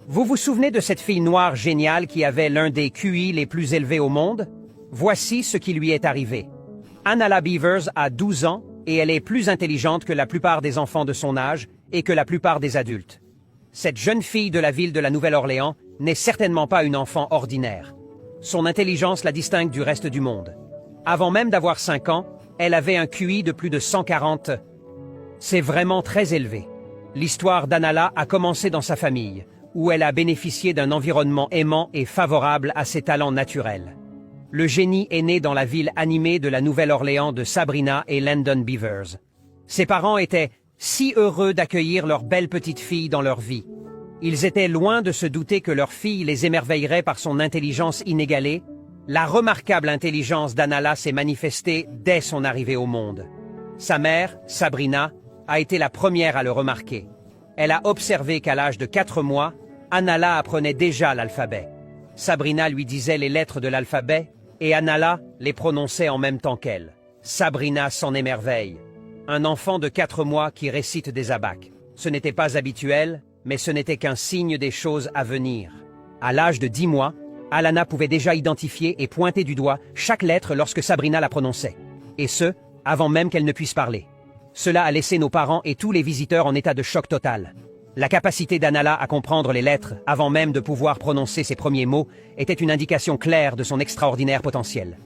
Vous vous souvenez de cette fille noire géniale qui avait l'un des QI les plus élevés au monde? Voici ce qui lui est arrivé. Anala Beavers a 12 ans et elle est plus intelligente que la plupart des enfants de son âge et que la plupart des adultes. Cette jeune fille de la ville de la Nouvelle-Orléans n'est certainement pas une enfant ordinaire. Son intelligence la distingue du reste du monde. Avant même d'avoir 5 ans, elle avait un QI de plus de 140. C'est vraiment très élevé. L'histoire d'Anala a commencé dans sa famille, où elle a bénéficié d'un environnement aimant et favorable à ses talents naturels. Le génie est né dans la ville animée de la Nouvelle-Orléans de Sabrina et Landon Beavers. Ses parents étaient si heureux d'accueillir leur belle petite fille dans leur vie. Ils étaient loin de se douter que leur fille les émerveillerait par son intelligence inégalée. La remarquable intelligence d'Anala s'est manifestée dès son arrivée au monde. Sa mère, Sabrina, a été la première à le remarquer. Elle a observé qu'à l'âge de 4 mois, Anala apprenait déjà l'alphabet. Sabrina lui disait les lettres de l'alphabet et Anala les prononçait en même temps qu'elle. Sabrina s'en émerveille. Un enfant de 4 mois qui récite des abacs. Ce n'était pas habituel, mais ce n'était qu'un signe des choses à venir. À l'âge de 10 mois, Alana pouvait déjà identifier et pointer du doigt chaque lettre lorsque Sabrina la prononçait. Et ce, avant même qu'elle ne puisse parler. Cela a laissé nos parents et tous les visiteurs en état de choc total. La capacité d'Anala à comprendre les lettres, avant même de pouvoir prononcer ses premiers mots, était une indication claire de son extraordinaire potentiel.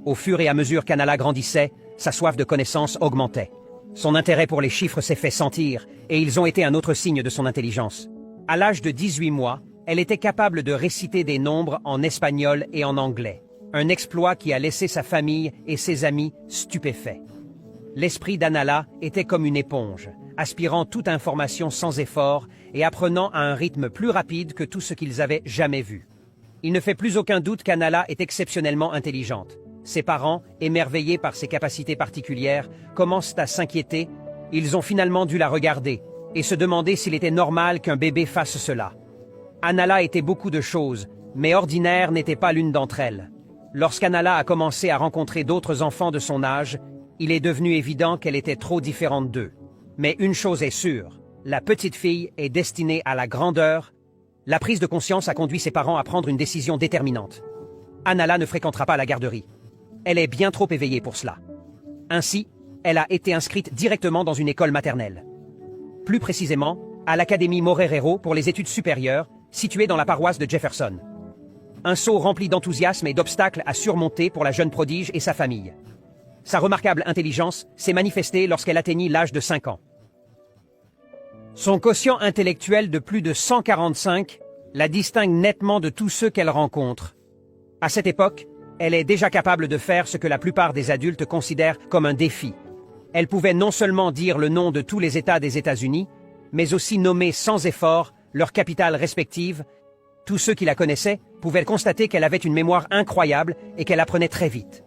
Au fur et à mesure qu'Anala grandissait, sa soif de connaissance augmentait. Son intérêt pour les chiffres s'est fait sentir, et ils ont été un autre signe de son intelligence. À l'âge de 18 mois, elle était capable de réciter des nombres en espagnol et en anglais. Un exploit qui a laissé sa famille et ses amis stupéfaits. L'esprit d'Anala était comme une éponge, aspirant toute information sans effort et apprenant à un rythme plus rapide que tout ce qu'ils avaient jamais vu. Il ne fait plus aucun doute qu'Anala est exceptionnellement intelligente. Ses parents, émerveillés par ses capacités particulières, commencent à s'inquiéter. Ils ont finalement dû la regarder et se demander s'il était normal qu'un bébé fasse cela. Anala était beaucoup de choses, mais ordinaire n'était pas l'une d'entre elles. Lorsqu'Anala a commencé à rencontrer d'autres enfants de son âge, il est devenu évident qu'elle était trop différente d'eux. Mais une chose est sûre, la petite fille est destinée à la grandeur. La prise de conscience a conduit ses parents à prendre une décision déterminante. Anala ne fréquentera pas la garderie. Elle est bien trop éveillée pour cela. Ainsi, elle a été inscrite directement dans une école maternelle. Plus précisément, à l'Académie Morerero pour les études supérieures, située dans la paroisse de Jefferson. Un saut rempli d'enthousiasme et d'obstacles à surmonter pour la jeune prodige et sa famille. Sa remarquable intelligence s'est manifestée lorsqu'elle atteignit l'âge de 5 ans. Son quotient intellectuel de plus de 145 la distingue nettement de tous ceux qu'elle rencontre. À cette époque, elle est déjà capable de faire ce que la plupart des adultes considèrent comme un défi. Elle pouvait non seulement dire le nom de tous les États des États-Unis, mais aussi nommer sans effort leurs capitales respectives. Tous ceux qui la connaissaient pouvaient constater qu'elle avait une mémoire incroyable et qu'elle apprenait très vite.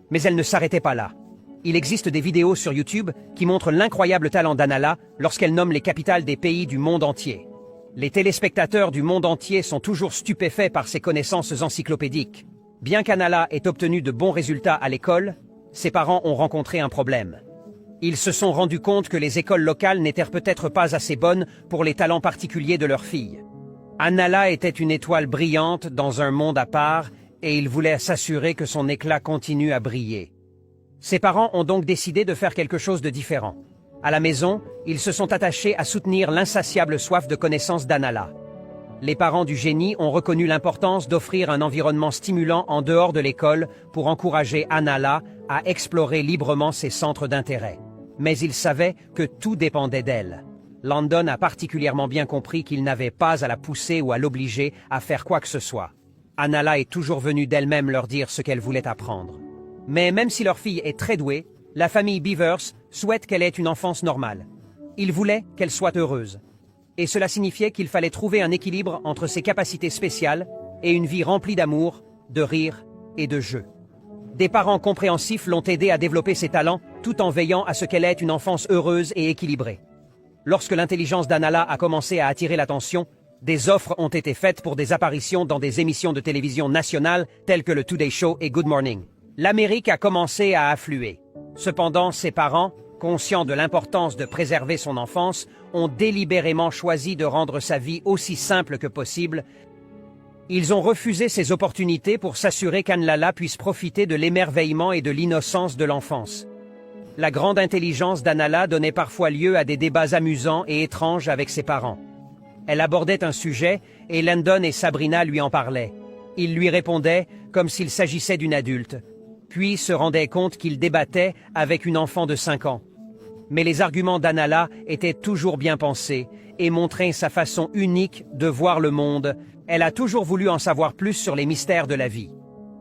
Mais elle ne s'arrêtait pas là. Il existe des vidéos sur YouTube qui montrent l'incroyable talent d'Anala lorsqu'elle nomme les capitales des pays du monde entier. Les téléspectateurs du monde entier sont toujours stupéfaits par ses connaissances encyclopédiques. Bien qu'Anala ait obtenu de bons résultats à l'école, ses parents ont rencontré un problème. Ils se sont rendus compte que les écoles locales n'étaient peut-être pas assez bonnes pour les talents particuliers de leur fille. Anala était une étoile brillante dans un monde à part et ils voulaient s'assurer que son éclat continue à briller. Ses parents ont donc décidé de faire quelque chose de différent. À la maison, ils se sont attachés à soutenir l'insatiable soif de connaissance d'Anala. Les parents du génie ont reconnu l'importance d'offrir un environnement stimulant en dehors de l'école pour encourager Anala à explorer librement ses centres d'intérêt. Mais ils savaient que tout dépendait d'elle. Landon a particulièrement bien compris qu'il n'avait pas à la pousser ou à l'obliger à faire quoi que ce soit. Anala est toujours venue d'elle-même leur dire ce qu'elle voulait apprendre. Mais même si leur fille est très douée, la famille Beavers souhaite qu'elle ait une enfance normale. Ils voulaient qu'elle soit heureuse. Et cela signifiait qu'il fallait trouver un équilibre entre ses capacités spéciales et une vie remplie d'amour, de rire et de jeu. Des parents compréhensifs l'ont aidée à développer ses talents tout en veillant à ce qu'elle ait une enfance heureuse et équilibrée. Lorsque l'intelligence d'Anala a commencé à attirer l'attention, des offres ont été faites pour des apparitions dans des émissions de télévision nationales telles que le Today Show et Good Morning. L'Amérique a commencé à affluer. Cependant, ses parents, conscients de l'importance de préserver son enfance, ont délibérément choisi de rendre sa vie aussi simple que possible. Ils ont refusé ces opportunités pour s'assurer qu'Anlala puisse profiter de l'émerveillement et de l'innocence de l'enfance. La grande intelligence d'Anala donnait parfois lieu à des débats amusants et étranges avec ses parents. Elle abordait un sujet et Landon et Sabrina lui en parlaient. Ils lui répondaient comme s'il s'agissait d'une adulte, puis se rendaient compte qu'il débattait avec une enfant de 5 ans. Mais les arguments d'Anala étaient toujours bien pensés et montraient sa façon unique de voir le monde. Elle a toujours voulu en savoir plus sur les mystères de la vie.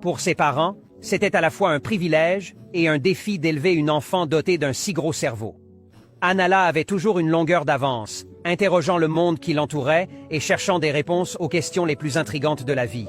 Pour ses parents, c'était à la fois un privilège et un défi d'élever une enfant dotée d'un si gros cerveau. Anala avait toujours une longueur d'avance, interrogeant le monde qui l'entourait et cherchant des réponses aux questions les plus intrigantes de la vie.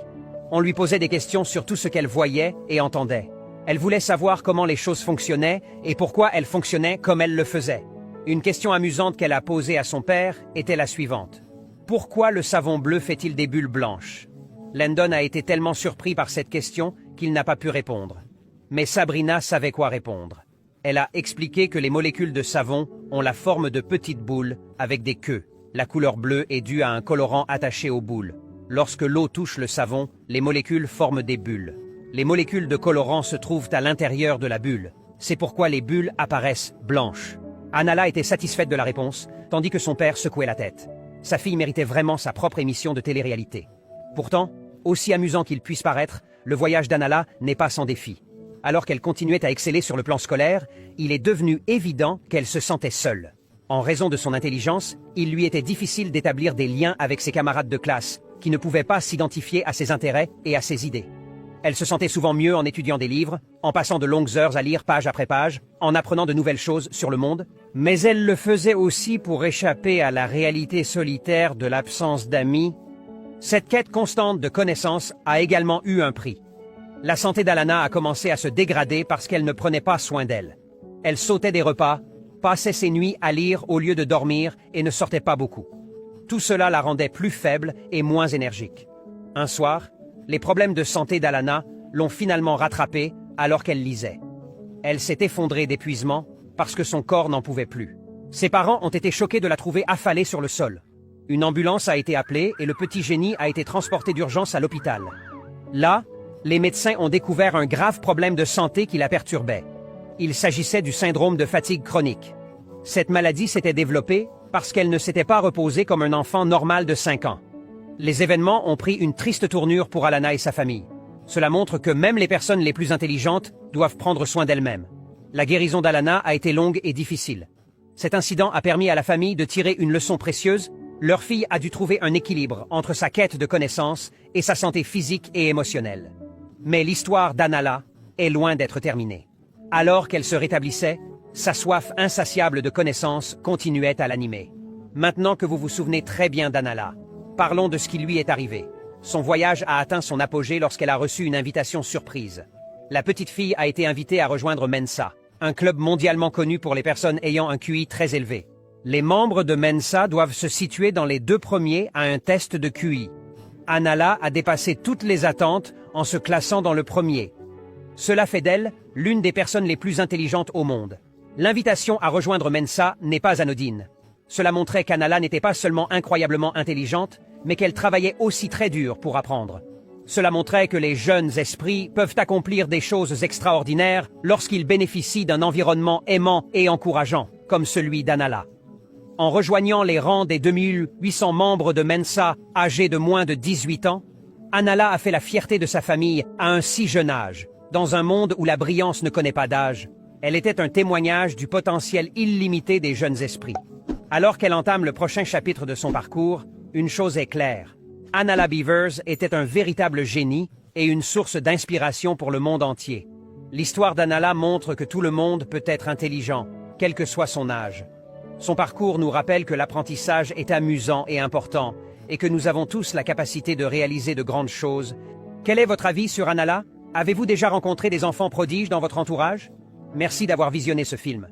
On lui posait des questions sur tout ce qu'elle voyait et entendait. Elle voulait savoir comment les choses fonctionnaient et pourquoi elles fonctionnaient comme elle le faisait. Une question amusante qu'elle a posée à son père était la suivante. Pourquoi le savon bleu fait-il des bulles blanches? Landon a été tellement surpris par cette question qu'il n'a pas pu répondre. Mais Sabrina savait quoi répondre. Elle a expliqué que les molécules de savon ont la forme de petites boules avec des queues. La couleur bleue est due à un colorant attaché aux boules. Lorsque l'eau touche le savon, les molécules forment des bulles. Les molécules de colorant se trouvent à l'intérieur de la bulle. C'est pourquoi les bulles apparaissent blanches. Anala était satisfaite de la réponse, tandis que son père secouait la tête. Sa fille méritait vraiment sa propre émission de télé-réalité. Pourtant, aussi amusant qu'il puisse paraître, le voyage d'Anala n'est pas sans défi. Alors qu'elle continuait à exceller sur le plan scolaire, il est devenu évident qu'elle se sentait seule. En raison de son intelligence, il lui était difficile d'établir des liens avec ses camarades de classe, qui ne pouvaient pas s'identifier à ses intérêts et à ses idées. Elle se sentait souvent mieux en étudiant des livres, en passant de longues heures à lire page après page, en apprenant de nouvelles choses sur le monde, mais elle le faisait aussi pour échapper à la réalité solitaire de l'absence d'amis. Cette quête constante de connaissances a également eu un prix. La santé d'Alana a commencé à se dégrader parce qu'elle ne prenait pas soin d'elle. Elle sautait des repas, passait ses nuits à lire au lieu de dormir et ne sortait pas beaucoup. Tout cela la rendait plus faible et moins énergique. Un soir, les problèmes de santé d'Alana l'ont finalement rattrapée alors qu'elle lisait. Elle s'est effondrée d'épuisement parce que son corps n'en pouvait plus. Ses parents ont été choqués de la trouver affalée sur le sol. Une ambulance a été appelée et le petit génie a été transporté d'urgence à l'hôpital. Là, les médecins ont découvert un grave problème de santé qui la perturbait. Il s'agissait du syndrome de fatigue chronique. Cette maladie s'était développée parce qu'elle ne s'était pas reposée comme un enfant normal de 5 ans. Les événements ont pris une triste tournure pour Alana et sa famille. Cela montre que même les personnes les plus intelligentes doivent prendre soin d'elles-mêmes. La guérison d'Alana a été longue et difficile. Cet incident a permis à la famille de tirer une leçon précieuse. Leur fille a dû trouver un équilibre entre sa quête de connaissances et sa santé physique et émotionnelle. Mais l'histoire d'Anala est loin d'être terminée. Alors qu'elle se rétablissait, sa soif insatiable de connaissances continuait à l'animer. Maintenant que vous vous souvenez très bien d'Anala, parlons de ce qui lui est arrivé. Son voyage a atteint son apogée lorsqu'elle a reçu une invitation surprise. La petite fille a été invitée à rejoindre Mensa, un club mondialement connu pour les personnes ayant un QI très élevé. Les membres de Mensa doivent se situer dans les 2 premiers à un test de QI. Anala a dépassé toutes les attentes en se classant dans le premier. Cela fait d'elle l'une des personnes les plus intelligentes au monde. L'invitation à rejoindre Mensa n'est pas anodine. Cela montrait qu'Anala n'était pas seulement incroyablement intelligente, mais qu'elle travaillait aussi très dur pour apprendre. Cela montrait que les jeunes esprits peuvent accomplir des choses extraordinaires lorsqu'ils bénéficient d'un environnement aimant et encourageant, comme celui d'Anala. En rejoignant les rangs des 2800 membres de Mensa âgés de moins de 18 ans, Anala a fait la fierté de sa famille à un si jeune âge. Dans un monde où la brillance ne connaît pas d'âge, elle était un témoignage du potentiel illimité des jeunes esprits. Alors qu'elle entame le prochain chapitre de son parcours, une chose est claire. Anala Beavers était un véritable génie et une source d'inspiration pour le monde entier. L'histoire d'Anala montre que tout le monde peut être intelligent, quel que soit son âge. Son parcours nous rappelle que l'apprentissage est amusant et important et que nous avons tous la capacité de réaliser de grandes choses. Quel est votre avis sur Anala? Avez-vous déjà rencontré des enfants prodiges dans votre entourage? Merci d'avoir visionné ce film.